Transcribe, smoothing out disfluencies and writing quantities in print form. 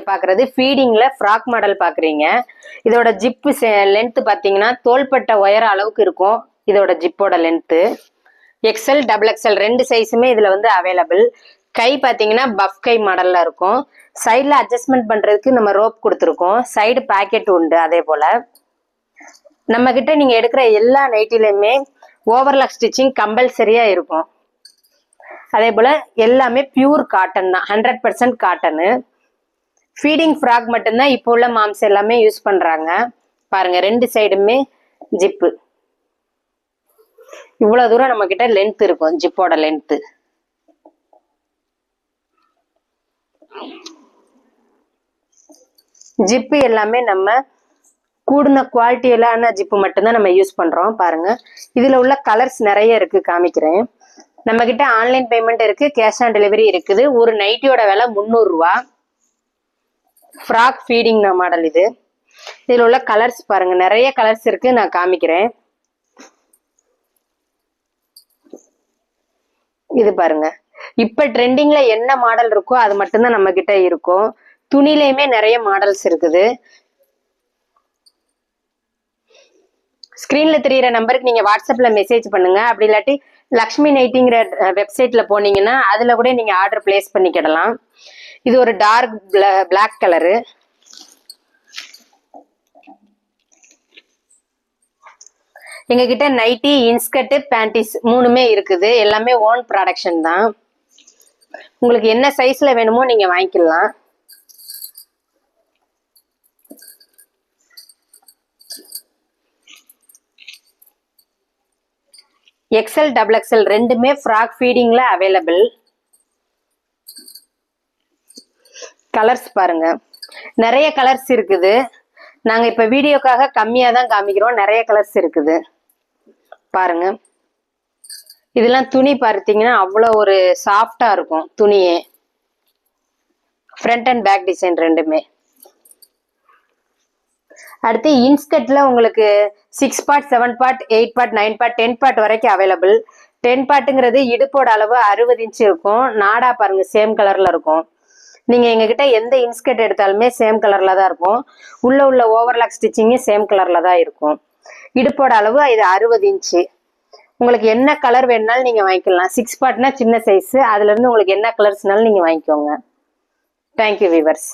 பாக்குறது ஃபீடிங்ல frock model பாக்குறீங்க. இதோட ஜிப் லென்த் பாத்தீங்கன்னா தோள்பட்டை உயர அளவுக்கு இருக்கும். இதோட ஜிப்போட லென்த் எக்ஸ்எல் டபுள் எக்ஸ்எல் ரெண்டு சைஸுமே இதுல வந்து அவைலபிள். கை பாத்தீங்கன்னா பஃப் கை மாடல்ல இருக்கும். சைட்ல அட்ஜஸ்ட்மெண்ட் பண்றதுக்கு நம்ம ரோப் கொடுத்துருக்கோம். சைடு பாக்கெட் உண்டு. அதே போல நம்ம கிட்ட நீங்க எடுக்கிற எல்லா நைட்டிலுமே ஓவர்லாக் ஸ்டிச்சிங் கம்பல்சரியா இருக்கும். அதே போல எல்லாமே பியூர் காட்டன் தான், 100% காட்டனு. ஃபீடிங் ஃப்ராக் மட்டும்தான் இப்போ உள்ள மாம்ஸ் எல்லாமே யூஸ் பண்றாங்க. பாருங்க ரெண்டு சைடுமே ஜிப்பு. இவ்வளவு தூரம் நம்ம கிட்ட லென்த் இருக்கும். ஜிப்போட லென்த் ஜிப்பு எல்லாமே நம்ம கூடுன குவாலிட்டியிலான ஜிப்பு மட்டும்தான் நம்ம யூஸ் பண்றோம். பாருங்க இதுல உள்ள கலர்ஸ் நிறைய இருக்கு, காமிக்கிறேன். நம்ம கிட்ட ஆன்லைன் பேமெண்ட் இருக்கு, கேஷ் ஆன் டெலிவரி இருக்குது. ஒரு நைட்டியோட விலை 300 ரூபா. ஃப்ராக் ஃபீடிங் மாடல் இது. இதுல உள்ள கலர்ஸ் பாருங்க, நிறைய கலர்ஸ் இருக்கு, நான் காமிக்கிறேன். இது பாருங்க, இப்ப ட்ரெண்டிங்ல என்ன மாடல் இருக்கோ அது மட்டும்தான் நம்ம கிட்ட இருக்கும். துணிலையுமே நிறைய மாடல்ஸ் இருக்குது. ஸ்கிரீன்ல தெரியுற நம்பருக்கு நீங்க வாட்ஸ்அப்ல மெசேஜ் பண்ணுங்க. அப்படி இல்லாட்டி லக்ஷ்மி நைட்டிங்கிற வெப்சைட்ல போனீங்கன்னா அதுல கூட நீங்க ஆர்டர் பிளேஸ் பண்ணிக்கிடலாம். இது ஒரு டார்க் பிளாக் கலரு. எங்க கிட்ட நைட்டி, இன்ஸ்கர்ட், பேண்டிஸ் மூணுமே இருக்குது. எல்லாமே ஓன் ப்ராடக்ஷன் தான். உங்களுக்கு என்ன சைஸ்ல வேணுமோ நீங்க வாங்கிக்கலாம். எக்ஸ்எல் டபுள் எக்ஸ்எல் ரெண்டுமே ஃப்ராக் ஃபீடிங்ல அவைலபிள். கலர்ஸ் பாருங்க, நிறைய கலர்ஸ் இருக்குது. நாங்க இப்ப வீடியோக்காக கம்மியா தான் காமிக்கிறோம். நிறைய கலர்ஸ் இருக்குது பாருங்க. இதெல்லாம் துணி பார்த்தீங்கன்னா அவ்வளவு ஒரு சாஃப்டா இருக்கும் துணியே. ஃப்ரண்ட் அண்ட் பேக் டிசைன் ரெண்டுமே. அடுத்து இன்ஸ்கர்ட்ல உங்களுக்கு 6 part, 7 part, 8 part, 9 part, 10 part வரைக்கும் அவைலபிள். 10 பார்ட்டுங்கிறது இடுப்போட அளவு 60 இன்ச்சு இருக்கும். நாடா பாருங்க சேம் கலர்ல இருக்கும். நீங்க எங்ககிட்ட எந்த இன்ஸ்கர்ட் எடுத்தாலுமே சேம் கலர்ல தான் இருக்கும். உள்ள ஓவர்லாக் ஸ்டிச்சிங்கும் சேம் கலர்ல தான் இருக்கும். இடுப்போட அளவு இது 60 இன்ச்சு. உங்களுக்கு என்ன கலர் வேணுனாலும் நீங்க வாங்கிக்கலாம். 6 பார்ட்னா சின்ன சைஸ். அதுல இருந்து உங்களுக்கு என்ன கலர்ஸ்னாலும் நீங்க வாங்கிக்கோங்க. Thank you viewers.